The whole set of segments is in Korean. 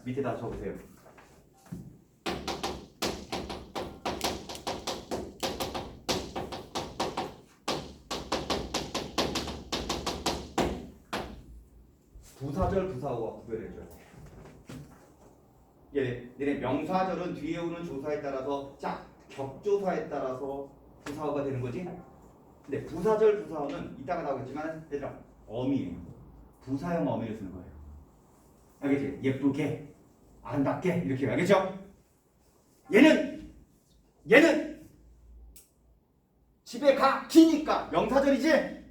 밑에다 적으세요. 부사절 부사어와 구별해줘야 돼. 얘네 명사절은 뒤에 오는 조사에 따라서 격조사에 따라서 부사어가 되는 거지. 근데 부사절 부사어는 이따가 나오겠지만 얘들아 어미예요. 부사형 어미를 쓰는 거예요. 알겠지? 예쁘게, 아름답게 이렇게 알겠죠? 얘는 집에 가 기니까 명사절이지.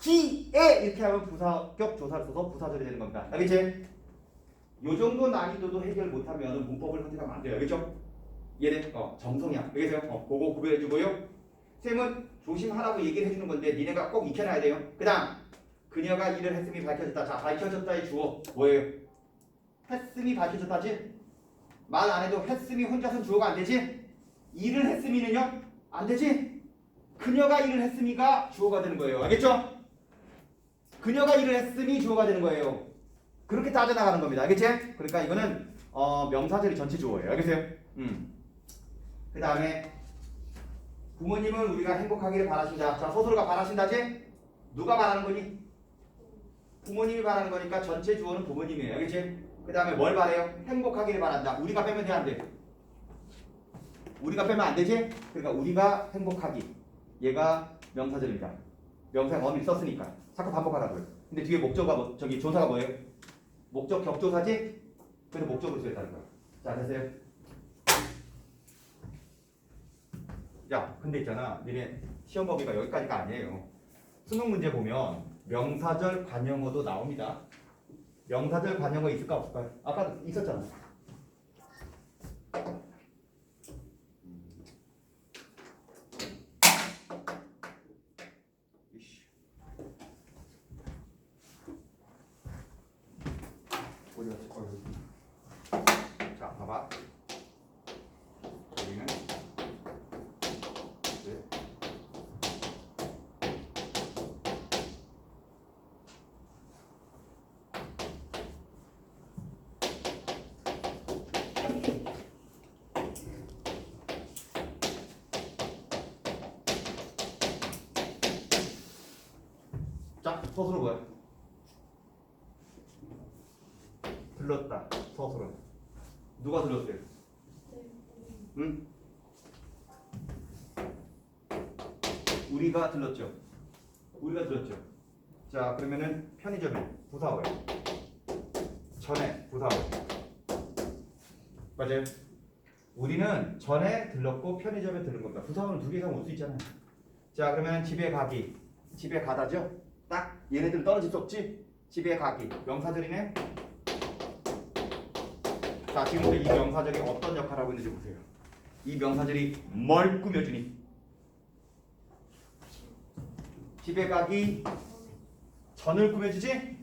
기에 이렇게 하면 부사격 조사를 써서 부사절이 되는 겁니다. 알겠지? 요 정도 난이도도 해결 못하면 문법을 선택하면 안 돼요. 알겠죠? 얘는 정성이야. 알겠어요? 그거 구별해주고요. 쌤은 조심하라고 얘기를 해주는 건데 니네가 꼭 익혀놔야 돼요. 그 다음 그녀가 일을 했음이 밝혀졌다. 자, 밝혀졌다의 주어 뭐예요? 했음이 밝혀졌다지? 말 안 해도 했음이 혼자서는 주어가 안 되지? 일을 했음이는요? 안 되지? 그녀가 일을 했음이가 주어가 되는 거예요. 알겠죠? 그녀가 일을 했음이 주어가 되는 거예요. 그렇게 따져나가는 겁니다. 알겠지? 그러니까 이거는 명사절이 전체 주어예요. 알겠어요? 그 다음에 부모님은 우리가 행복하기를 바라신다. 자, 스스로가 바라신다지? 누가 바라는 거니? 부모님이 바라는 거니까 전체 주어는 부모님이에요. 알겠지? 그 다음에 뭘 바래요? 행복하기를 바란다. 우리가 빼면 돼, 안 돼? 우리가 빼면 안 되지? 그러니까 우리가 행복하기. 얘가 명사절입니다. 명사형 어미를 썼으니까. 자꾸 반복하라고요. 근데 뒤에 목적어가 조사가 뭐예요? 목적 격조사지? 그래서 목적으로 쓰였다는 거예요. 자, 됐어요? 야, 근데 있잖아. 니네 시험 범위가 여기까지가 아니에요. 수능 문제 보면 명사절 관용어도 나옵니다. 명사절 관용어 있을까 없을까요? 아까 있었잖아. 어디 갔지? 자, 봐봐. 여기는 자, 서술은 뭐야? 들렀다. 서술은 누가 들렸어요? 응? 우리가 들렀죠. 우리가 들었죠. 자, 그러면은 편의점에 부사어예요. 전에 부사어예요. 맞아요? 우리는 전에 들렀고 편의점에 들른 겁니다. 부사어는 두 개 이상 올 수 있잖아요. 자, 그러면 집에 가기. 집에 가다죠? 딱 얘네들 떨어질 수 없지? 집에 가기. 명사절이네. 자, 지금부터 이 명사절이 어떤 역할을 하고 있는지 보세요. 이 명사절이 뭘 꾸며주니? 집에 가기 전을 꾸며주지?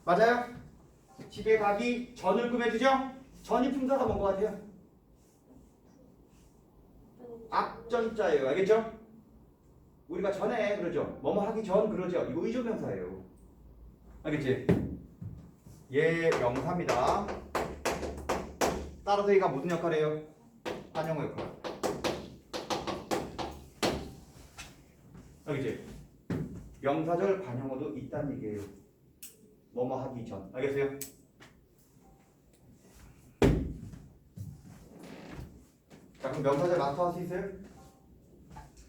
맞아요? 집에 가기 전을 꾸며주죠? 전이 품사가 뭔 것 같아요? 앞전자예요. 알겠죠? 우리가 전에 그러죠. 뭐뭐 하기 전 그러죠. 이거 의조명사예요. 알겠지? 얘 명사입니다. 따라서 얘가 무슨 역할이에요? 관용어 역할. 알겠지? 명사절 관용어도 있다는 얘기예요. 뭐뭐 하기 전. 알겠어요? 자, 그럼 명사절 마스터할 수 있어요?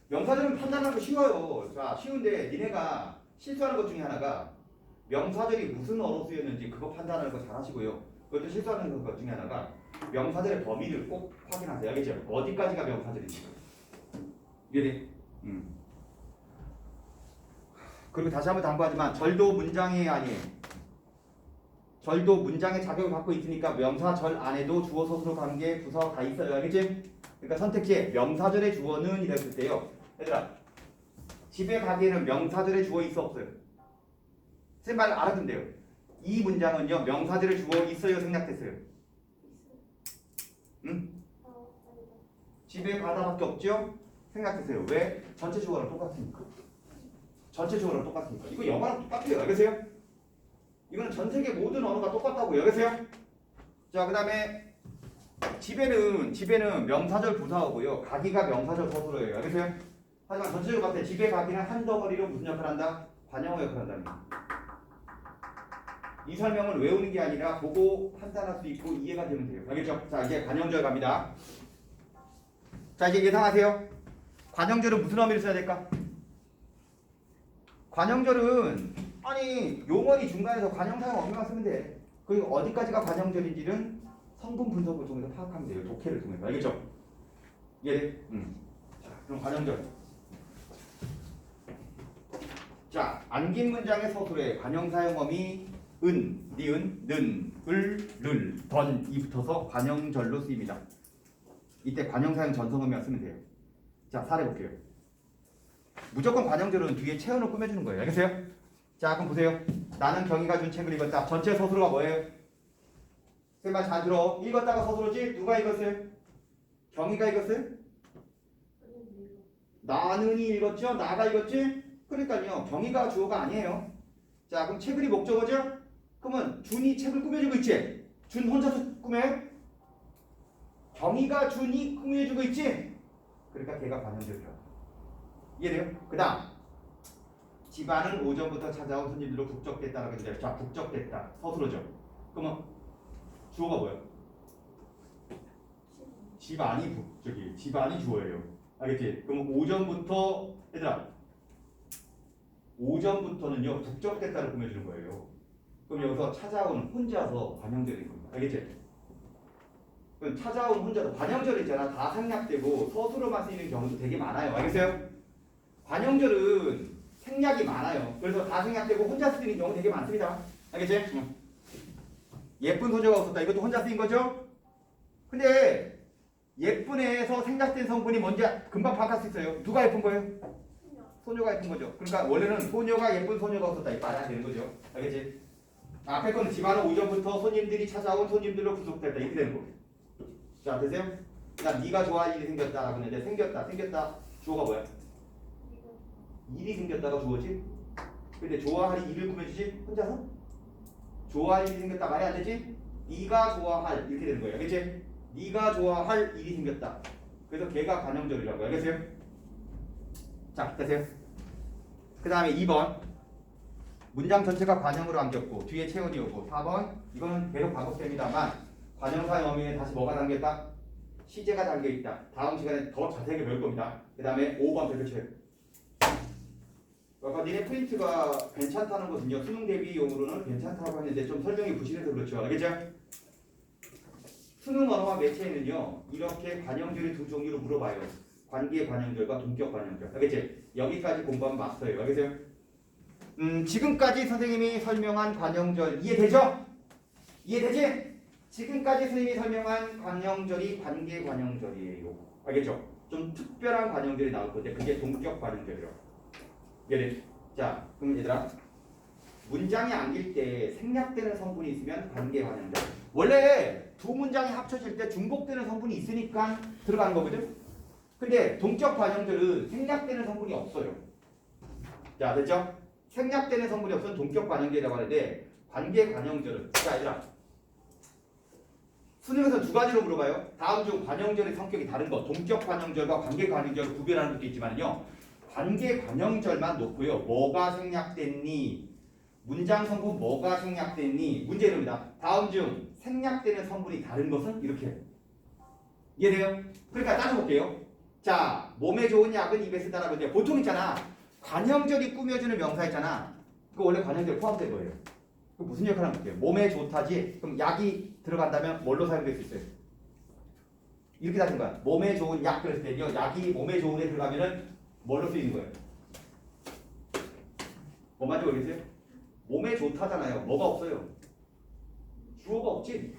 명사절은 판단하는 거 쉬워요. 자, 쉬운데 니네가 실수하는 것 중에 하나가 명사절이 무슨 어로 쓰였는지 그거 판단하는 거 잘 하시고요. 그것도 실수하는 것 중에 하나가 명사절의 범위를 꼭 확인하세요. 알겠죠? 어디까지가 명사절인지. 이해돼? 그리고 다시 한번 당부하지만 절도 문장이 아니에요. 절도 문장의 자격을 갖고 있으니까 명사절 안에도 주어 서술어 관계 부사어 다 있어요. 알겠지? 그러니까 선택지에 명사절의 주어는 이랬을 때요. 얘들아, 집에 가기에는 명사절의 주어 있어 없어요? 쌤 말 알아듣면 돼요. 이 문장은요 명사절의 주어 있어요 생략됐어요? 응? 집에 가다밖에 없죠? 생각해보세요. 왜? 전체 주어랑 똑같으니까. 전체 주어랑 똑같으니까. 이거 영어랑 똑같아요. 알겠어요? 이거는 전 세계 모든 언어가 똑같다고요. 알겠어요? 자, 그 다음에 집에는 명사절 부사어고요. 가기가 명사절 서술어예요. 알겠어요? 하지만 전체적으로 봤을 때 집에 가기는 한 덩어리로 무슨 역할을 한다? 관용어 역할을 한다는 거예요. 이 설명을 외우는 게 아니라 보고 판단할 수 있고 이해가 되면 돼요. 알겠죠? 자, 이제 관용절 갑니다. 자, 이제 예상하세요. 관용절은 무슨 의미를 써야 될까? 관용절은 아니 용언이 중간에서 관용사용 어미만 쓰면 돼. 그리고 어디까지가 관용절인지는 성분 분석을 통해서 파악하면 돼요. 독해를 통해서. 알겠죠? 이해돼? 자, 그럼 관용절. 자, 안긴 문장의 서술에 관용사용 어미 은, 니은, 는, 을, 를, 던이 붙어서 관용절로 쓰입니다. 이때 관용사용 전성어미만 쓰면 돼요. 자, 사례 볼게요. 무조건 관용절은 뒤에 체온을 꾸며주는 거예요. 알겠어요? 자, 그럼 보세요. 나는 경희가 준 책을 읽었다. 전체 서술어가 뭐예요? 쌤 말 잘 들어. 읽었다가 서술어지? 누가 읽었어요? 경희가 읽었어요? 나는이 읽었죠? 나가 읽었지? 그러니까요. 경희가 주어가 아니에요. 자, 그럼 책을이 목적어죠? 그러면 준이 책을 꾸며주고 있지? 준 혼자서 꾸며요? 경희가 준이 꾸며주고 있지? 그러니까 걔가 관용절이야. 이해돼요? 그 다음 집안은 오전부터 찾아온 손님들로 북적댔다라고 했는데, 자, 북적댔다 서술어죠. 그러면 주어가 뭐야? 집안이 주어예요. 알겠지? 그럼 오전부터 얘들아 오전부터는요 북적댔다를 꾸며주는 거예요. 그럼 여기서 찾아온 혼자서 관용절인 겁니다. 알겠지? 그럼 찾아온 혼자서 관용절 있잖아. 다 생략되고 서술어만 쓰이는 경우도 되게 많아요. 알겠어요? 관용절은 생략이 많아요. 그래서 다 생략되고 혼자 쓰이는 경우 되게 많습니다. 알겠지? 예쁜 소녀가 없었다. 이것도 혼자 쓰인 거죠? 근데 예쁜에서 생략된 성분이 뭔지 금방 파악할 수 있어요. 누가 예쁜 거예요? 소녀가 예쁜 거죠. 그러니까 원래는 소녀가 예쁜 소녀가 없었다. 이거 말해야 되는 거죠. 알겠지? 앞에 거는 집안은 오전부터 손님들이 찾아온 손님들로 구속됐다. 이렇게 되는 거. 자, 되세요? 나 네가 좋아할 일이 생겼다라고 했는데 생겼다. 주어가 뭐야? 일이 생겼다가 주어지? 근데 좋아할 일을 꾸며주지? 혼자서? 좋아할 일이 생겼다 말이 안 되지? 네가 좋아할 이렇게 되는 거예요. 알겠지? 네가 좋아할 일이 생겼다. 그래서 걔가 관용절이라고. 알겠어요? 자, 되세요? 그 다음에 2번 문장 전체가 관용으로 안겼고 뒤에 체온이 오고 4번 이거는 계속 반복됩니다만 관용사용 어미에 다시 뭐가 담겼다? 시제가 담겨있다. 다음 시간에 더 자세하게 배울 겁니다. 그 다음에 5번 별표쳐요. 아까 니네 프린트가 괜찮다는 것은요 수능 대비용으로는 괜찮다고 했는데 좀 설명이 부실해서 그렇죠. 알겠죠? 수능 언어와 매체에는요 이렇게 관용절이 두 종류로 물어봐요. 관계 관용절과 동격 관용절. 알겠지? 여기까지 공부하면 마스터예요. 알겠어요? 지금까지 선생님이 설명한 관용절 이해되죠? 이해되지? 지금까지 선생님이 설명한 관용절이 관계 관용절이에요. 알겠죠? 좀 특별한 관용절이 나올 건데 그게 동격 관용절이라고. 이해돼? 자, 그럼 얘들아 문장이 안길 때 생략되는 성분이 있으면 관계 관용절. 원래 두 문장이 합쳐질 때 중복되는 성분이 있으니까 들어가는 거거든? 근데 동격 관용절은 생략되는 성분이 없어요. 자, 됐죠? 생략되는 성분이 없으면 동격 관용절이라고 하는데 관계 관용절은 자, 얘들아 수능에서 두 가지로 물어봐요. 다음 중 관용절의 성격이 다른 것 동격 관용절과 관계 관용절을 구별하는 것도 있지만요 관계 관용절만 놓고요 뭐가 생략됐니? 문장 성분 뭐가 생략됐니? 문제 이릅니다. 다음 중 생략되는 성분이 다른 것은 이렇게 이해돼요? 그러니까 따져볼게요. 자, 몸에 좋은 약은 입에 쓰다라고 이제 보통 있잖아. 관형절이 꾸며주는 명사 있잖아. 그거 원래 관형절 포함된 거예요. 그 무슨 역할을 하는 거예요? 몸에 좋다지. 그럼 약이 들어간다면 뭘로 사용될 수 있어요? 이렇게 다른 거야. 몸에 좋은 약 그랬을 때요. 약이 몸에 좋은 에 들어가면은 뭘로 쓰이는 거예요? 뭐 맞지 모르겠어요? 몸에 좋다잖아요. 뭐가 없어요? 주어가 없지.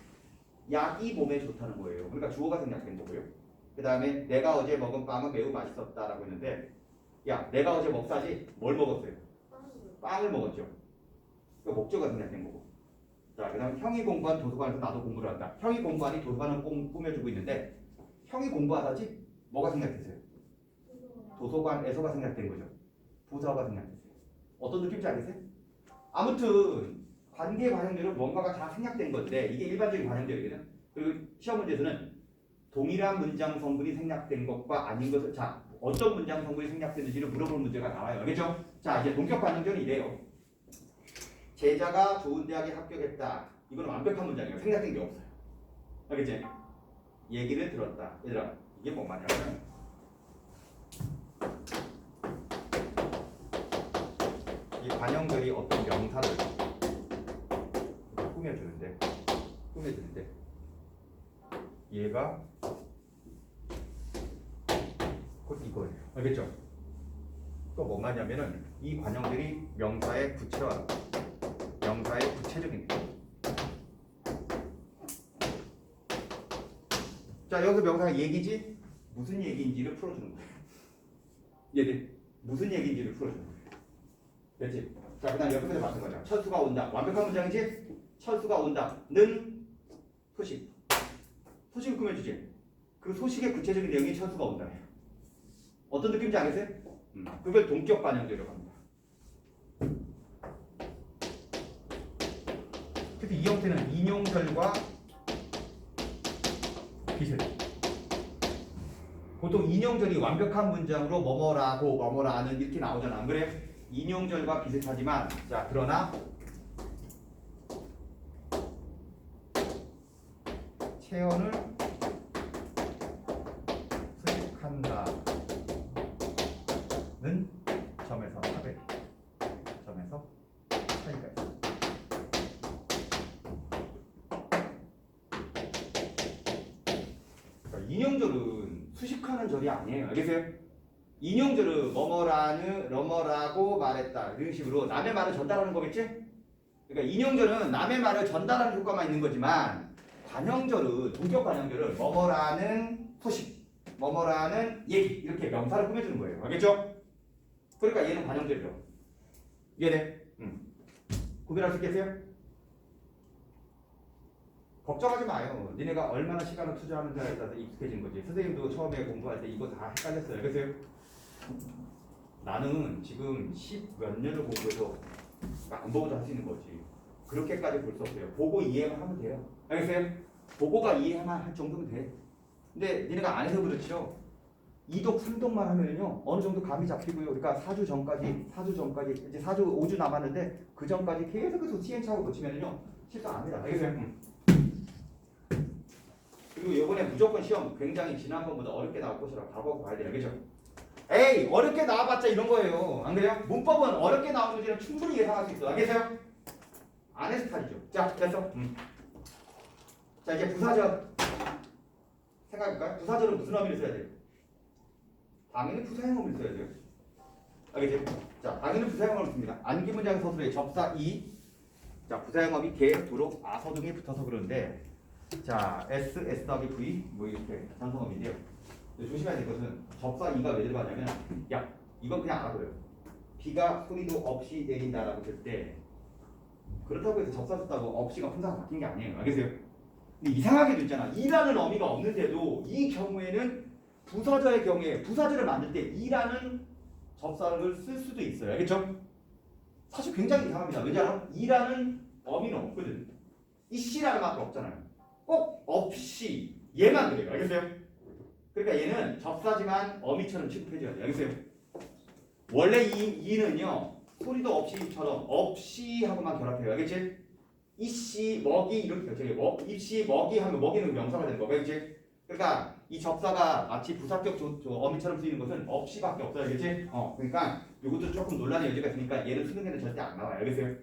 약이 몸에 좋다는 거예요. 그러니까 주어가 생략된 거고요. 그 다음에 내가 어제 먹은 빵은 매우 맛있었다라고 했는데 야 내가 어제 먹다지 뭘 먹었어요? 빵을 먹었죠. 그 목적어가 생략된 거고. 자, 그 다음에 형이 공부한 도서관에서 나도 공부를 한다. 형이 공부하니 도서관을 꾸며주고 있는데 형이 공부하다지 뭐가 생략됐어요? 도서관에서가 생략된 거죠. 부사가 생략됐어요. 어떤 느낌인지 알겠어요? 아무튼 관계 관형들은 뭔가가 다 생략된 건데 이게 일반적인 관형들이거든. 그리고 시험 문제에서는 동일한 문장 성분이 생략된 것과 아닌 것을 자 어떤 문장 성분이 생략됐는지를 물어볼 문제가 나와요. 알겠죠? 자 이제 동격 관형들은 이래요. 제자가 좋은 대학에 합격했다. 이건 완벽한 문장이에요. 생략된 게 없어요. 알겠지? 얘기를 들었다. 얘들아 이게 뭐 말이냐면 이 관형들이 어떤 명사를 꾸며주는데 얘가 곧 이거예요. 알겠죠? 또 뭐 말이냐면은 이 관형들이 명사의 구체적인 자 여기서 명사가 얘기지 무슨 얘기인지를 풀어주는 거예요. 얘들 무슨 얘기인지를 풀어주는 거예요. 됐지? 자 그다음 옆에서 마찬가지야. 철수가 온다. 완벽한 문장이지? 철수가 온다는 소식을 꾸며주지. 그 소식의 구체적인 내용이 철수가 온다예요. 어떤 느낌인지 알겠어요? 그걸 동격 관형들이라고 합니다. 그래서 이 형태는 인용절과 비슷. 보통 인용절이 완벽한 문장으로 뭐뭐라는 이렇게 나오잖아. 안 그래? 인용절과 비슷하지만 자 그러나 체언을 수식한다는 점에서 차이가 있어. 그러니까 인용절은 수식하는 절이 아니에요. 알겠어요? 인용절은 뭐뭐라고 말했다 이런 식으로 남의 말을 전달하는 거겠지? 그러니까 인용절은 남의 말을 전달하는 효과만 있는 거지만 관형절은 동격 관형절은 뭐뭐라는 소식, 뭐뭐라는 얘기 이렇게 명사를 꾸며주는 거예요. 알겠죠? 그러니까 얘는 관형절이죠. 이해돼? 구별할 수 있겠어요? 걱정하지 마요. 니네가 얼마나 시간을 투자하는지에 따라서 익숙해진 거지. 선생님도 처음에 공부할 때 이거 다 헷갈렸어요. 알겠어요? 나는 지금 10몇 년을 공부해서 안 보고도 할 수 있는 거지. 그렇게까지 볼 수 없어요. 보고 이해만 하면 돼요. 알겠어요? 보고가 이해만 할 정도면 돼. 근데 니네가 안 해서 그렇죠. 2독, 3독만 하면요 어느 정도 감이 잡히고요. 그러니까 4주 전까지 이제 4주, 5주 남았는데 그 전까지 계속해서 시행착오를 거치면요 실수 안 합니다. 알겠어요? 그리고 이번에 무조건 시험 굉장히 지난번보다 어렵게 나올 것이라 각오하고 봐야 돼요. 알겠죠? 에이 어렵게 나와봤자 이런 거예요. 안 그래요? 문법은 어렵게 나오는 문제는 충분히 예상할 수 있어. 알겠어요? 안의 스타일이죠. 자 됐어. 자 이제 부사절 생각해볼까요? 부사절은 무슨 의미를 써야 돼요? 당연히 부사형 의미를 써야 돼요. 알겠죠? 자 당연히 부사형 의미를 씁니다. 안기문장 서술의 접사 이. 자 부사형어미 개, 도록, 아서 등이 붙어서 그러는데 자 S, S 더하기 V 뭐 이렇게 단성어미인데요. 조심해야 될 것은 접사 이가 왜 들어가냐면 야 이건 그냥 알아둬요. 비가 소리도 없이 내린다라고 했을 때 그렇다고 해서 접사 썼다고 없이가 품사가 바뀐 게 아니에요. 알겠어요? 근데 이상하게도 있잖아. 이라는 어미가 없는데도 이 경우에는 부사절의 경우에 부사절을 만들 때 이라는 접사를 쓸 수도 있어요. 알겠죠? 사실 굉장히 이상합니다. 왜냐하면 이라는 어미는 없거든. 이 씨라는 말도 없잖아요. 꼭 없이 얘만 그래요. 알겠어요? 그러니까 얘는 접사지만 어미처럼 취급해줘야 돼요. 알겠어요? 원래 이는요 소리도 없이처럼 없이 하고만 결합해요. 알겠지? 이씨 먹이 이렇게 결정해요. 이씨 먹이 하면 먹이는 명사가 되는 거. 알겠지? 그러니까 이 접사가 마치 부사격 어미처럼 쓰이는 것은 없이밖에 없어요. 알겠지? 그러니까 이것도 조금 논란의 여지가 있으니까 얘는 수능에는 절대 안 나와요. 알겠어요?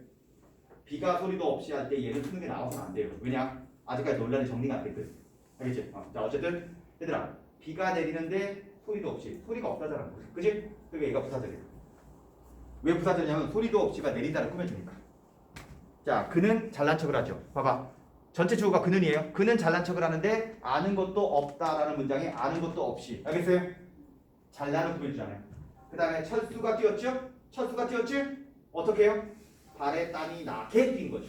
비가 소리도 없이 할 때 얘는 수능에 나와서는 안 돼요. 왜냐? 아직까지 논란이 정리가 안 됐거든. 알겠지? 자 어쨌든 얘들아 비가 내리는데 소리도 없이 소리가 없다잖아. 그지? 그러니까 얘가 부사절이에요. 왜 부사절이냐면 소리도 없이가 내린다를 꾸며주니까. 자 그는 잘난 척을 하죠. 봐봐. 전체 주어가 그는이에요. 그는 잘난 척을 하는데 아는 것도 없다라는 문장에 아는 것도 없이. 알겠어요? 잘나는 꾸며주잖아요. 그 다음에 철수가 뛰었죠? 철수가 뛰었지? 어떻게 해요? 발에 땀이 나게 뛴 거죠.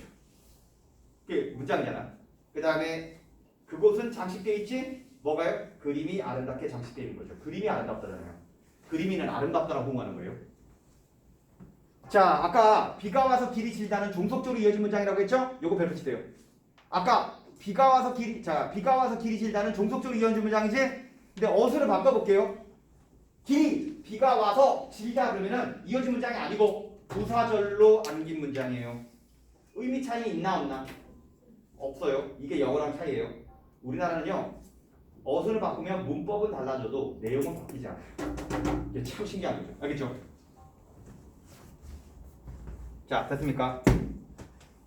그게 문장이잖아. 그 다음에 그곳은 장식되어 있지? 뭐가요? 그림이 아름답게 장식되어 있는 거죠. 그림이 아름답다잖아요. 그림이는 아름답다라고 공부하는 거예요. 자, 아까 비가 와서 길이 질다는 종속적으로 이어진 문장이라고 했죠? 요거 별표 치세요. 아까 비가 와서 길이 질다는 종속적으로 이어진 문장이지? 근데 어순을 바꿔볼게요. 비가 와서 질다 그러면은 이어진 문장이 아니고 부사절로 안긴 문장이에요. 의미 차이 있나 없나? 없어요. 이게 영어랑 차이예요. 우리나라는요, 어순을 바꾸면 문법은 달라져도 내용은 바뀌지 않아요. 이게 참 신기한 거죠. 알겠죠? 자, 됐습니까?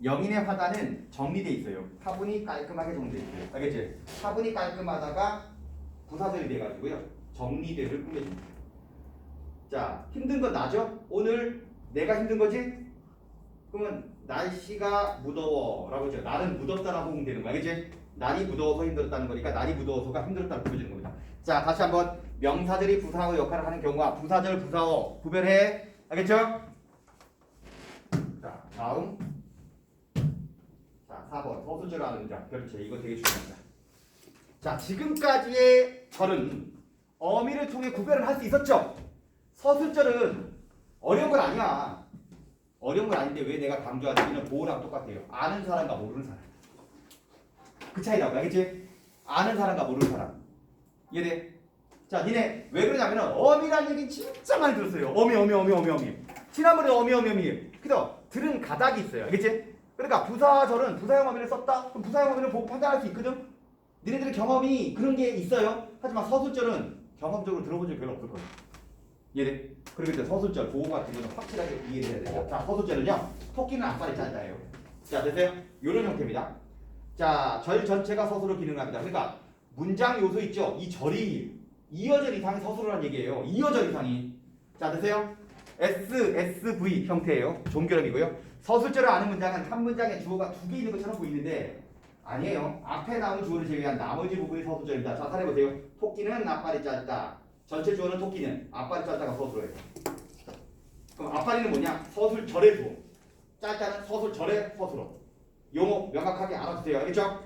영인의 화단은 정리돼 있어요. 화분이 깔끔하게 정리돼 있어요. 알겠지? 화분이 깔끔하다가 부사절이 돼가지고요. 정리대를 꾸며줍니다. 자, 힘든 건 나죠? 오늘 내가 힘든 거지? 그러면 날씨가 무더워 라고 했죠. 날은 무덥다라고 보면 되는 거야. 알겠지? 날이 무더워서 힘들었다는 거니까 날이 무더워서가 힘들었다고 보여주는 겁니다. 자, 다시 한번 명사들이 부사어 역할을 하는 경우와 부사절, 부사어 구별해. 알겠죠? 자, 다음. 자, 4번 서술절을 아는 문장. 그렇죠. 이거 되게 중요합니다. 자, 지금까지의 절은 어미를 통해 구별을 할 수 있었죠? 서술절은 어려운 건 아니야. 어려운 건 아닌데 왜 내가 강조하냐면 보호랑 똑같아요. 아는 사람과 모르는 사람. 그 차이라고. 알겠지? 아는 사람과 모르는 사람. 이해돼? 자, 니네 왜 그러냐면은 어미라는 얘기 진짜 많이 들었어요. 어미. 지난번에 어미. 그래서 들은 가닥이 있어요. 알겠지? 그러니까 부사절은 부사형 어미를 썼다? 그럼 부사형 어미를 보고 판단할 수 있거든? 니네들의 경험이 그런 게 있어요. 하지만 서술절은 경험적으로 들어본 적이 별로 없을 거예요. 이해돼? 그리고 이제 서술절 보호 같은 거는 확실하게 이해를 해야 돼요. 자, 서술절은요, 토끼는 앞발이 짧다예요. 자, 됐어요? 이런 형태입니다. 자, 절 전체가 서술로 기능합니다. 그러니까 문장 요소 있죠? 이 절이 2어절 이상이 서술어란 얘기예요. 2어절 이상이. 자, 됐어요? SSV 형태예요. 종결음이고요. 서술절을 아는 문장은 한 문장에 주어가 2개 있는 것처럼 보이는데 아니에요. 앞에 나온 주어를 제외한 나머지 부분이 서술절입니다. 자, 살해보세요. 토끼는 앞발이 짧다. 전체 주어는 토끼는 앞발이 짧다가 서술어예요. 그럼 앞발이는 뭐냐? 서술절의 주어. 짧다는 서술절의 서술어. 용어 명확하게 알아주세요. 알겠죠?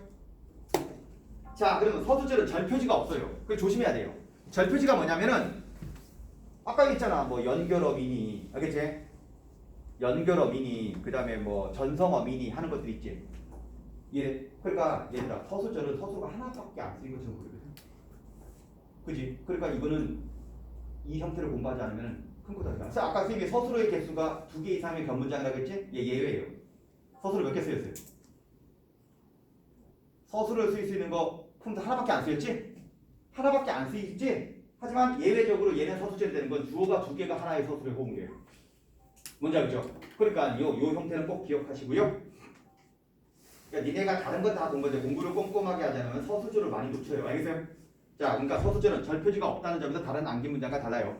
자, 그러면 서술절은 절표지가 없어요. 그걸 조심해야 돼요. 절표지가 뭐냐면은 아까 있잖아. 뭐 연결어미니, 알겠지? 연결어미니, 그 다음에 뭐 전성어미니 하는 것들 있지. 예, 그러니까 얘들아 서술절은 서술어가 하나밖에 안 쓰인 것처럼 보이거든. 그지? 그러니까 이거는 이 형태를 공부하지 않으면 큰 거다. 그래서 아까 선생님이 서술어의 개수가 2개 이상의 견문장이라고 했지? 얘 예외예요. 서술어 몇 개 쓰였어요? 서술어를 쓸 수 있는 거 컴퓨터 하나밖에 안 쓰였지? 하나밖에 안 쓰이지? 하지만 예외적으로 얘는 서술절이 되는 건 주어가 2개가 하나의 서술의 호응이에요. 뭔지 알죠? 그러니까 요 형태는 꼭 기억하시고요. 그러니까 니네가 다른 건 다 본 거죠. 공부를 꼼꼼하게 하지 않으면 서술절을 많이 놓쳐요. 알겠어요? 자, 그러니까 서술절은 절표지가 없다는 점에서 다른 암기 문장과 달라요.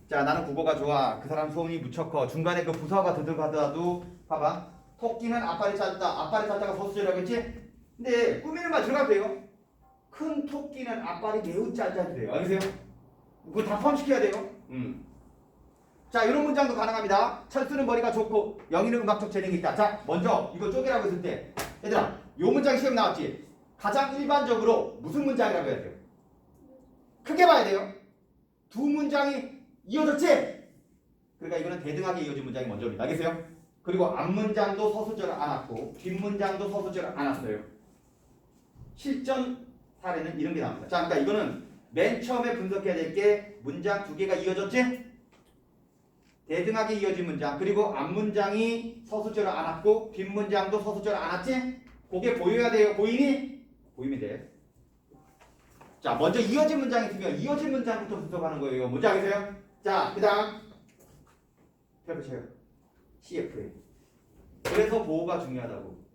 자, 나는 국어가 좋아. 그 사람 소음이 무척 커. 중간에 그 부사가 드들하더라도 봐봐. 토끼는 앞발이 짧다. 앞발이 짧다가 서술절이라고 했지? 근데 꾸미는 말 들어가도 돼요. 큰 토끼는 앞발이 매우 짧다 돼요. 알겠어요? 그거 다 포함시켜야 돼요. 자, 이런 문장도 가능합니다. 철수는 머리가 좋고 영희는 음악적 재능이 있다. 자, 먼저 이거 쪼개라고 했을 때 얘들아, 요 문장 시험 나왔지? 가장 일반적으로 무슨 문장이라고 해야 돼요? 크게 봐야 돼요. 두 문장이 이어졌지? 그러니까 이거는 대등하게 이어진 문장이 먼저입니다. 알겠어요? 그리고 앞문장도 서술절을 안 왔고 뒷문장도 서술절을 안 왔어요. 실전 사례는 이런 게 나옵니다. 자, 그러니까 이거는 맨 처음에 분석해야 될 게 문장 2개가 이어졌지? 대등하게 이어진 문장, 그리고 앞문장이 서술절을 안 왔고 뒷문장도 서술절을 안 왔지? 그게 보여야 돼요. 보이니? 보이면 돼. 자, 먼저 이어진 문장이 있으면 이어진 문장부터 분석하는 거예요. 뭔지 알겠어요? 자, 그 다음 펴보세요. CFA. 그래서 보호가 중요하다고.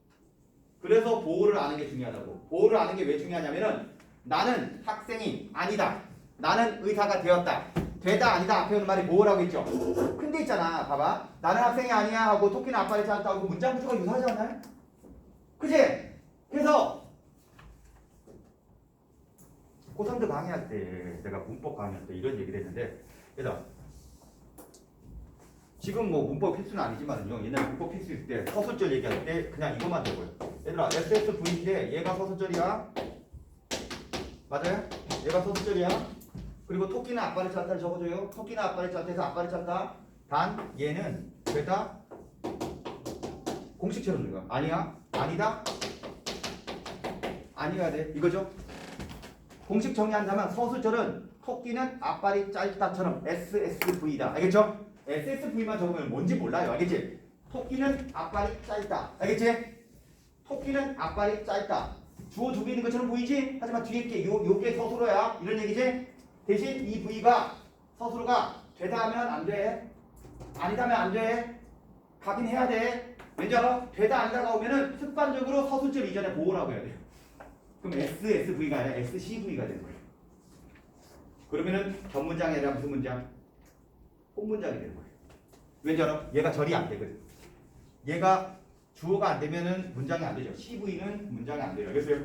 그래서 보호를 아는 게 중요하다고. 보호를 아는 게 왜 중요하냐면은 나는 학생이 아니다. 나는 의사가 되었다. 되다 아니다 앞에 오는 말이 보호라고 했죠. 근데 있잖아. 봐봐. 나는 학생이 아니야 하고 토끼는 앞발이 짧다 하고 문장 구조가 유사하지 않나요? 그치? 그래서 고3들 강의할 때 내가 문법 강의할 때 이런 얘기를 했는데 얘들아 지금 뭐 문법 필수는 아니지만요. 옛날 문법 필수일 때 서술절 얘기할 때 그냥 이것만 적어요. 얘들아 SSV인데 얘가 서술절이야. 맞아요? 얘가 서술절이야. 그리고 토끼는 앞발이 짧다를 적어줘요. 토끼는 앞발이 짧다 해서 앞발이 짧다. 단 얘는 되다 공식처럼 되는 거야. 아니야, 아니다, 아니어야 돼 이거죠. 공식 정리한다면 서술절은 토끼는 앞발이 짧다처럼 SSV다. 알겠죠? SSV만 적으면 뭔지 몰라요. 알겠지? 토끼는 앞발이 짧다. 알겠지? 토끼는 앞발이 짧다. 주어 두 개 있는 것처럼 보이지? 하지만 뒤에 게 요게 서술어야. 이런 얘기지? 대신 이 V가 서술어가 되다 하면 안 돼. 아니다 하면 안 돼. 가긴 해야 돼. 왠지 알아? 되다 아니다가 오면은 습관적으로 서술절 이전에 보호라고 해야 돼요. 그럼 SSV가 아니라 SCV가 되는 거예요. 그러면은 전문장이 아니라 무슨 문장? 혼문장이 되는 거예요. 왠지 알아? 얘가 절이 안 되거든. 얘가 주어가 안 되면은 문장이 안 되죠. CV는 문장이 안 돼요. 알겠어요?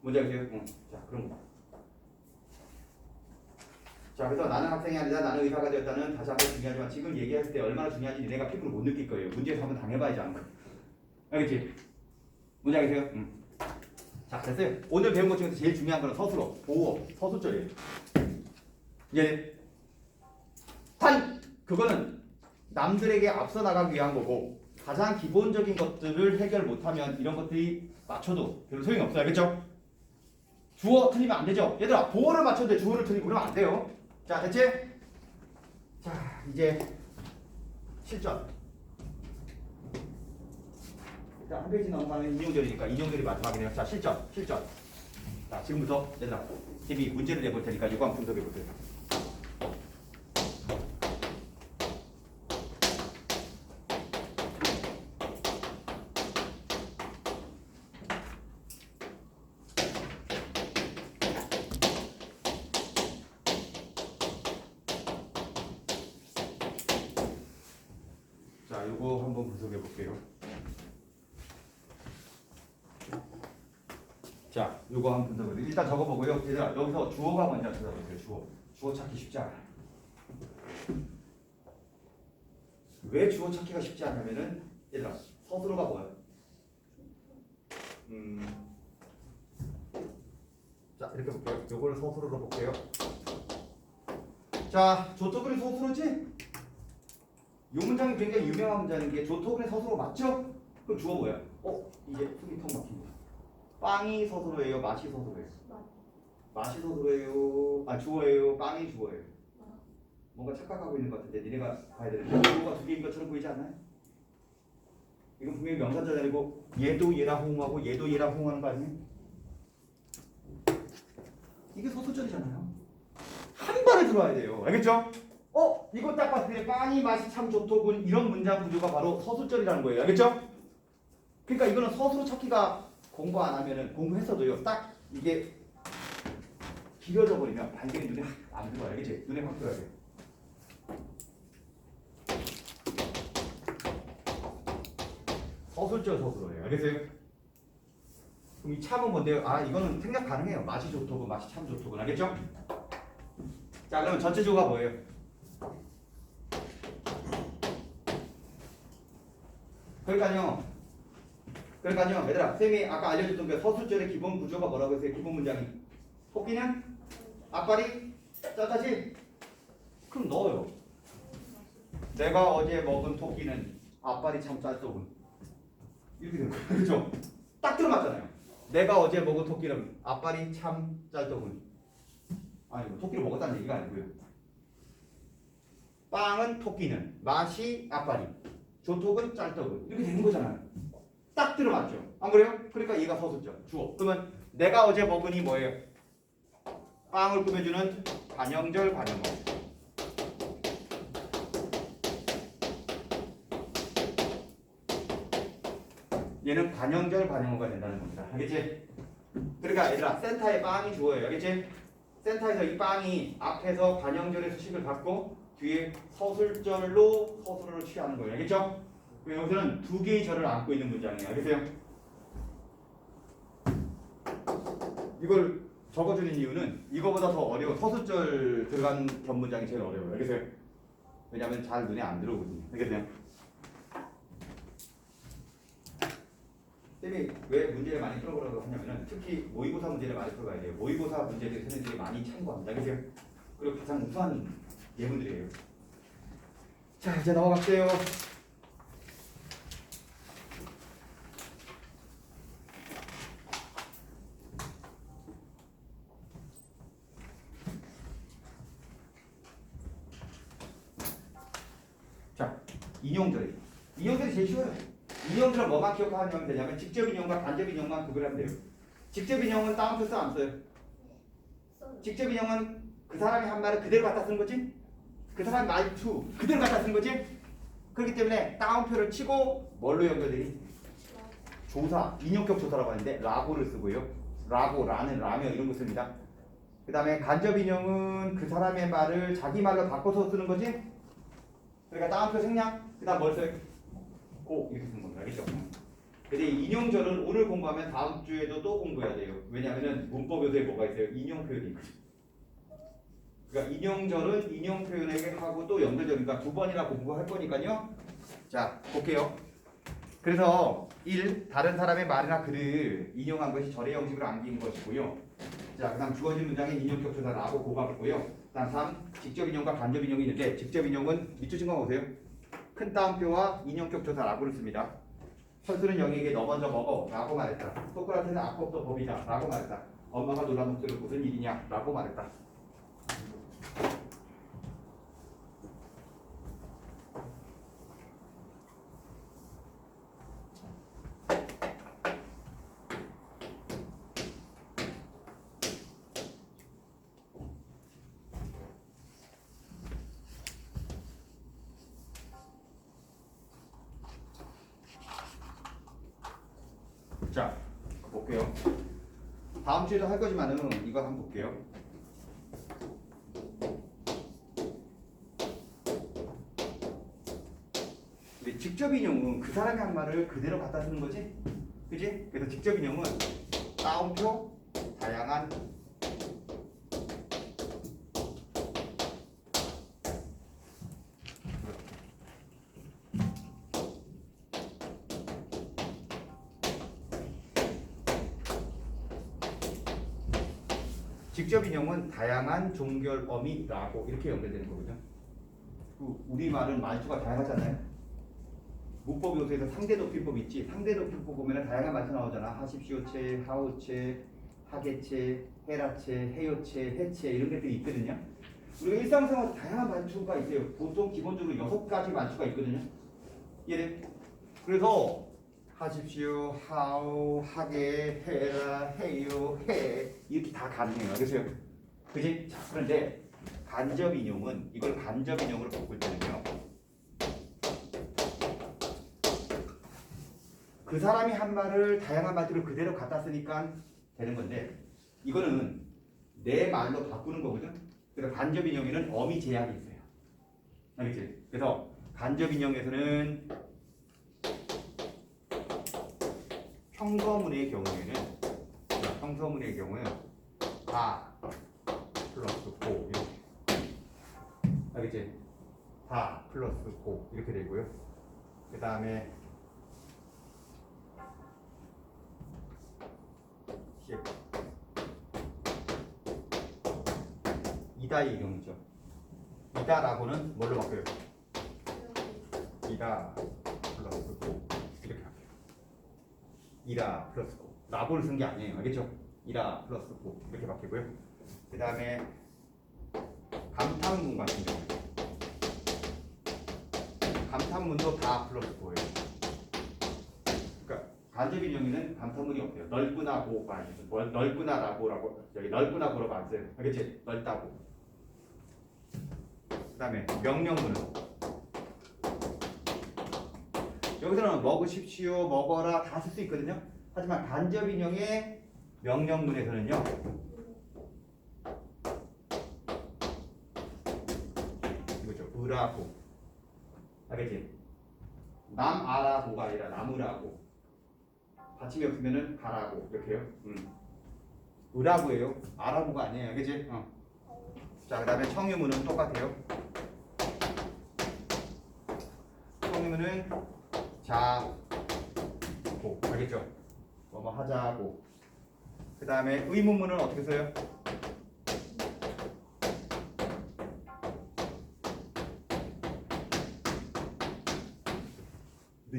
문장이세요? 응. 자, 그럼 자, 그래서 나는 학생이 아니다. 나는 의사가 되었다는 다시 한번 중요하지만 지금 얘기했을 때 얼마나 중요한지 니네가 피부로 못 느낄 거예요. 문제에서 한번 당해봐야지 아는 거예요. 알겠지? 문장이세요? 응. 자, 됐어요. 오늘 배운 것 중에서 제일 중요한 거는 서술어, 보호, 서술절이에요. 예. 단 그거는 남들에게 앞서 나가기 위한 거고 가장 기본적인 것들을 해결 못하면 이런 것들이 맞춰도 별로 소용이 없어요. 알겠죠? 주어 틀리면 안 되죠. 얘들아, 보호를 맞춰도 돼. 주어를 틀리고 그러면 안 돼요. 자, 됐지? 자, 이제 실전. 자, 한 페이지 넘어가면 인용절이니까 인용절이 마지막이네요. 자, 실전. 자, 지금부터 얘들아, TV 문제를 내볼 테니까 이거 한번 분석해 보세요. 자, 이거 한번 분석해 볼게요. 자, 요거 한번 분석을 일단 적어보고요. 얘들아, 여기서 주어가 먼저 찾아보세요. 주어 찾기 쉽지 않아요. 왜 주어 찾기가 쉽지 않냐면은 얘들아, 서술어가 뭐야? 자, 이렇게 볼게요. 요거를 서술어로 볼게요. 자, 조토근의 서술어지? 요 문장이 굉장히 유명한 문장인 게 조토근의 서술어 맞죠? 그럼 주어 뭐야? 이제 속이 턱 막힙니다. 빵이 서술어예요? 맛이 서술어예요? 맛이 서술어예요? 아, 주어예요? 빵이 주어예요? 뭔가 착각하고 있는 것 같은데 니네가 봐야 되는데 주어가 두 개인 것처럼 보이지 않나요? 이건 분명히 명사절 아니고 얘도 얘랑 호응하고 얘도 얘랑 호응하는 거 아니에요? 이게 서술절이잖아요. 한 번에 들어와야 돼요. 알겠죠? 이거 딱 봤을 때 빵이 맛이 참 좋더군 이런 문장 구조가 바로 서술절이라는 거예요. 알겠죠? 그러니까 이거는 서술어 찾기가 공부 안 하면은 공부했어도요. 딱 이게 길어져 버리면 발견이 눈에 안 들어와요. 알겠지? 눈에 확 들어야 돼. 서술절 서술어예요. 알겠어요? 그럼 이 참은 뭔데요? 아, 이거는 생략 가능해요. 맛이 좋더군, 맛이 참 좋더군. 알겠죠? 자, 그러면 전체 주어가 뭐예요? 그러니까요, 얘들아, 쌤이 아까 알려줬던 그 서술절의 기본 구조가 뭐라고 했어요? 기본 문장이 토끼는 앞발이 짧다지? 그럼 넣어요. 내가 어제 먹은 토끼는 앞발이 참 짧더군. 이렇게 되는 거예요. 그렇죠? 딱 들어맞잖아요. 내가 어제 먹은 토끼는 앞발이 참 짧더군. 아니, 뭐 토끼를 먹었다는 얘기가 아니고요. 빵은 토끼는, 맛이 앞발이, 조톡은 짧더군. 이렇게 되는 거잖아요. 딱 들어맞죠? 안 그래요? 그러니까 얘가 서술절, 주어. 그러면 내가 어제 먹으니 뭐예요? 빵을 꾸며주는 관형절, 관형어. 얘는 관형절, 관형어가 된다는 겁니다. 알겠지? 그러니까 얘들아, 센터에 빵이 주어예요. 알겠지? 센터에서 이 빵이 앞에서 관형절의 수식을 받고 뒤에 서술절로 서술어를 취하는 거예요. 알겠죠? 여기서는 두 개의 절을 안고 있는 문장이에요. 알겠어요? 이걸 적어주는 이유는 이거보다 더 어려워. 서술절 들어간 견문장이 제일 어려워요. 알겠어요? 왜냐하면 잘 눈에 안 들어오거든요. 알겠어요? 쌤이 왜 문제를 많이 풀어보라고 하냐면은 특히 모의고사 문제를 많이 풀어가야 돼요. 모의고사 문제들 선생님들이 많이 참고합니다. 알겠어요? 그리고 가장 우수한 예문들이에요. 자, 이제 넘어갈게요. 자, 인용절이. 인용절이 제일 쉬워요. 인용절은 뭐만 기억하면 되냐면 직접 인용과 간접 인용만 구별하면 돼요. 직접 인용은 따옴표 써 안 써요? 직접 인용은 그 사람이 한 말을 그대로 갖다 쓰는 거지? 그 사람이 말투 그대로 갖다 쓰는 거지? 그렇기 때문에 따옴표를 치고 뭘로 연결되니? 조사, 인용격 조사라고 하는데 라고를 쓰고요. 라고, 라는, 라며 이런 거 씁니다. 그 다음에 간접 인용은 그 사람의 말을 자기 말로 바꿔서 쓰는 거지? 그러니까 따옴표 생략, 그 다음 뭘 써요? 고 이렇게 쓰는 겁니다. 알겠죠? 근데 인용절은 오늘 공부하면 다음 주에도 또 공부해야 돼요. 왜냐하면 문법 요소에 뭐가 있어요? 인용 표현이 있거든요. 그러니까 인용절은 인용 표현에게 하고 또 연결되니까 두 번이나 공부할 거니까요. 자, 볼게요. 그래서 1. 다른 사람의 말이나 글을 인용한 것이 절의 형식으로 암기인 것이고요. 자, 그 다음 주어진 문장에 인용격 조사 라고 고가 있고요. 그 다음 3. 직접 인용과 간접 인용이 있는데 직접 인용은 밑줄 친거 보세요. 큰 따옴표와 인용격 조사 라고를 씁니다. 철수는 영에게 너 먼저 먹어 라고 말했다. 소크라테는 악법도 법이다 라고 말했다. 엄마가 놀란 목소리로 무슨 일이냐 라고 말했다. 자, 볼게요. 다음 주에도 할 거지만은 이거 한번 볼게요. 근데 직접 인용은 그 사람이 한 말을 그대로 갖다 쓰는 거지? 그지? 그래서 직접 인용은 따옴표, 다양한 직접 인용은 다양한 종결어미라고 이렇게 연결되는 거거든요. 우리말은 말투가 다양하잖아요. 문법 요소에서 상대 높임법 있지. 상대 높임법 보면 다양한 말투 나오잖아. 하십시오체, 하오체, 하게체, 헤라체, 헤요체, 해체 이런 것들이 있거든요. 우리가 일상생활에서 다양한 말투가 있어요. 보통 기본적으로 6가지 말투가 있거든요. 이해돼? 그래서 하십시오, 하오, 하게, 해라, 해요, 해 이렇게 다 가능해요. 알겠어요? 그지? 자, 그런데 간접 인용은 이걸 간접 인용으로 바꿀 때는요. 그 사람이 한 말을 다양한 말투로 그대로 갖다 쓰니까 되는 건데 이거는 내 말로 바꾸는 거거든. 그래서 간접 인용에는 어미 제약이 있어요. 알겠지? 그래서 간접 인용에서는 평서문의 경우에는 평서문의 경우는 다 플러스 고 이렇게 알겠지? 다 플러스 고 이렇게 되고요. 그 다음에 이다의 경우죠. 이다라고는 뭘로 바뀌어요? 이다 플러스 고 이렇게 할게요. 이라 플러스 고 라고를 쓴 게 아니에요. 알겠죠? 이라 플러스 고 이렇게 바뀌고요. 그 다음에 감탄문 같은 경우 감탄문도 다 플러스 고예요. 그러니까 간접 인용에는 감탄문이 없어요. 넓구나 고가 아니에요. 넓구나 라고라고 여기 넓구나 고라고 안 써요. 알겠지? 넓다고. 그 다음에 명령문은 여기서는 먹으십시오, 먹어라 다 쓸 수 있거든요. 하지만 간접 인용의 명령문에서는요. 이거죠. 으라고. 알겠지? 남아라고가 아니라 나무라고. 받침이 없으면은 가라고 이렇게요. 으라고예요. 아라고가 아니에요. 알겠지? 자, 그 다음에 청유문은 똑같아요. 청유문은 자고 알겠죠? 뭐 하자고. 그 다음에 의문문은 어떻게 써요?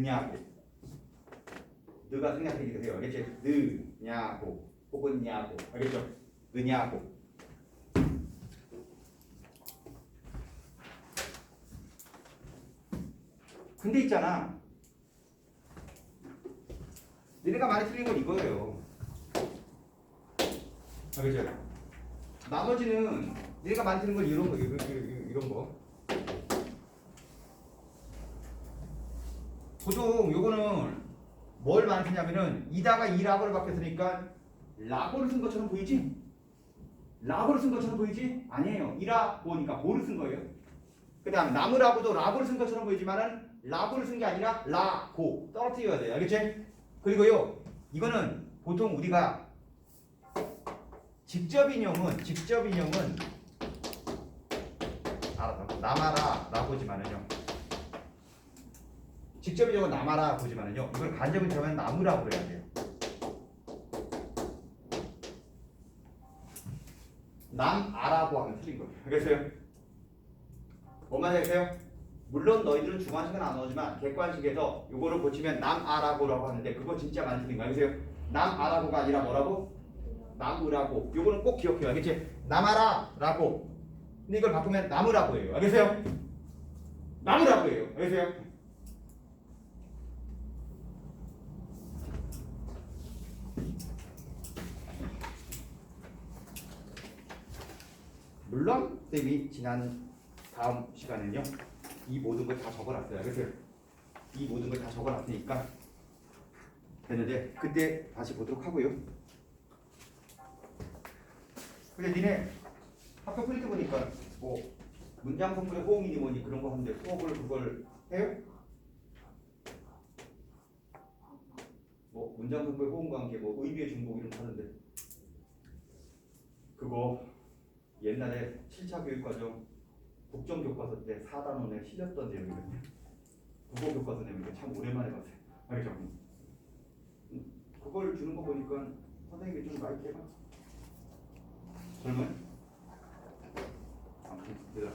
느냐고. 느가 생략되기도 해요. 알겠지? 느냐고 혹은 냐고. 알겠죠? 느냐고. 근데 있잖아. 니네가 많이 틀린 건 이거예요. 알겠죠? 나머지는 니네가 많이 틀린 건 이런 거, 이런 거. 보통 요거는 뭘 많이 쓰냐면은 이다가 이라고를 바뀌었으니까 라고를 쓴 것처럼 보이지? 라고를 쓴 것처럼 보이지? 아니에요. 이라고니까 고를 쓴 거예요. 그 다음 나무라고도 라고를 쓴 것처럼 보이지만은 라고를 쓴 게 아니라 라고 떨어뜨려야 돼요. 알겠지? 그리고요 이거는 보통 우리가 직접 인용은 알았어. 남아라 라고지만은요. 직접 인용은 남아라 보지만은요. 이걸 간접 인용하면 나무라고 그래야 돼요. 남아라고 하면 틀린 거예요. 알겠어요? 뭔 말이겠어요? 물론 너희들은 주관식은 안 나오지만 객관식에서 요거를 고치면 남아라고라고 하는데 그거 진짜 많이 틀린 거 알겠어요? 남아라고가 아니라 뭐라고? 나무라고. 요거는 꼭 기억해요. 알겠지? 남아라라고. 근데 이걸 바꾸면 나무라고 해요. 알겠어요? 나무라고 해요. 알겠어요? 물론 쌤이 지난 다음 시간에는요 이 모든 걸 다 적어놨어요. 알겠어요? 이 모든 걸 다 적어놨으니까 됐는데 그때 다시 보도록 하고요. 근데 니네 학교 프린트 보니까 뭐 문장 성분의 호응이니 뭐니 그런 거 하는데 수업을 그걸 해요? 뭐 문장 성분의 호응 관계 뭐 의미의 중복 이런 거 하는데 그거 옛날에 7차 교육과정 국정교과서 때 4단원에 실렸던 내용이거든요. 국어교과서 내용인데 참 오랜만에 봤어요. 알겠죠? 그걸 주는 거 보니까 선생님이 좀 많이 깨봐. 젊은? 아무튼 얘들아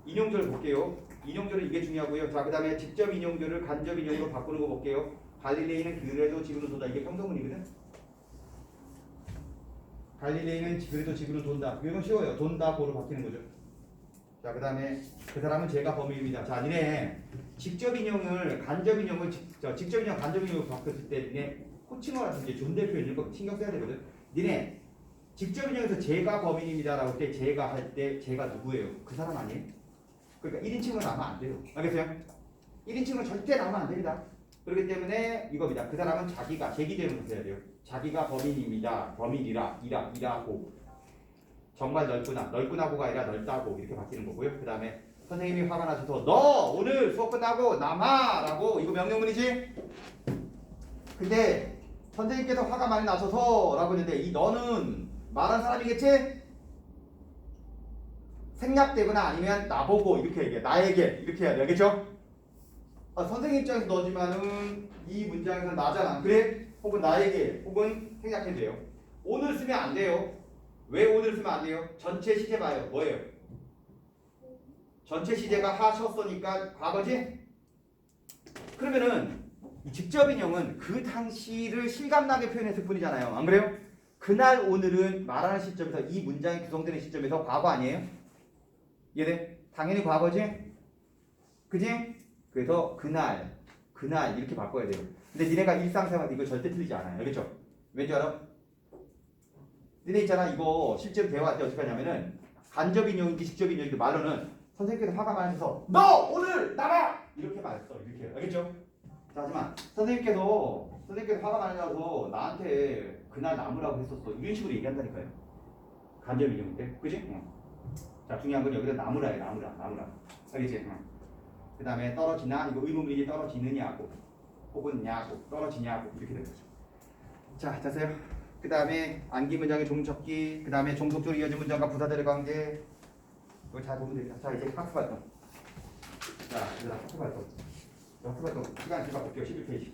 인용절 볼게요. 인용절은 이게 중요하고요. 자, 그 다음에 직접 인용절을 간접 인용으로 바꾸는 거 볼게요. 갈릴레이는 그래도 지구는 돈다. 이게 평서문이거든. 갈릴레이는 그래도 지구는 돈다. 이건 쉬워요. 돈다 고로 바뀌는 거죠. 자, 그 다음에 그 사람은 제가 범인입니다. 자, 니네 직접 인용을 간접 인용을 직접 인용 간접 인용으로 바꿨을 때 니네 호칭어라든지 존대 표현 이런 거 신경 써야 되거든. 니네 직접 인용에서 제가 범인입니다라고 할 때 제가 할 때 제가 누구예요? 그 사람 아니에요? 그러니까 1인칭은 나오면 안 돼요. 알겠어요? 1인칭은 절대 나오면 안 됩니다. 그렇기 때문에 이겁니다. 그 사람은 자기가 제기되는 거 해야 돼요. 자기가 범인입니다. 범인이라 이라고 정말 넓구나고가 아니라 넓다고 이렇게 바뀌는 거고요. 그 다음에 선생님이 화가 나셔서 너 오늘 수업 끝나고 남아라고 이거 명령문이지. 근데 선생님께서 화가 많이 나셔서라고 했는데 이 너는 말한 사람이겠지? 생략되거나 아니면 나보고 이렇게 얘기해. 나에게 이렇게 해야 돼. 알겠죠? 선생님 입장에서 너지만은 이 문장에서 나잖아. 그래? 혹은 나에게 혹은 생략해도 돼요. 오늘 쓰면 안 돼요. 왜 오늘 쓰면 안 돼요? 전체 시제 봐요. 뭐예요? 전체 시제가 하셨으니까 과거지? 그러면은 이 직접 인용은 그 당시를 실감나게 표현했을 뿐이잖아요. 안 그래요? 그날 오늘은 말하는 시점에서 이 문장이 구성되는 시점에서 과거 아니에요? 이해돼? 당연히 과거지? 그지? 그래서 그날 이렇게 바꿔야 돼요. 근데 니네가 일상생활 이거 절대 틀리지 않아요. 알겠죠? 왠지 알아? 니네 있잖아 이거 실제로 대화할 때 어떻게 하냐면은 간접 인용인지 직접 인용인지 말로는 선생님께서 화가 많으셔서 너 오늘 나가! 이렇게 말했어. 이렇게 알겠죠? 자, 하지만 선생님께서 화가 많이 나서 나한테 그날 나무라고 했었어. 이런 식으로 얘기한다니까요. 간접 인용인데. 그지? 응. 자, 중요한 건 여기서 나무라예요. 나무라. 알겠지? 응. 그 다음에 떨어지나 이거 의문문이지 떨어지느냐고 혹은 냐고 떨어지냐고 이렇게 되는 거죠. 자, 자세요. 그 다음에 암기 문장의 종적기 그 다음에 종속적으로 이어진 문장과 부사절의 관계 이거 잘 보면 됩니다. 자, 이제 학습 활동. 자, 얘들아 학습 활동 시간 제가 볼게요. 11페이지.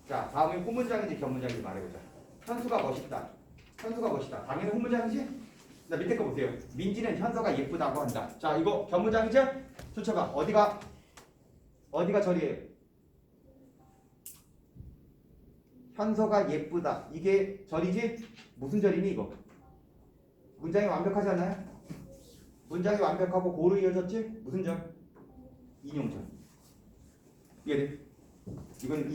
자, 다음에 후문장인지 견문장인지 말해보자. 현수가 멋있다. 당연히 후문장이지? 자, 밑에 거 보세요. 민지는 현서가 예쁘다고 한다. 자, 이거 견문장이죠? 쫓아봐. 어디가 저리예요? 현서가 예쁘다. 이게 절이지? 무슨 절이니 이거? 문장이 완벽하지 않나요? 문장이 완벽하고 고루 이어졌지? 무슨 절? 인용절. 이해돼? 이건 인용.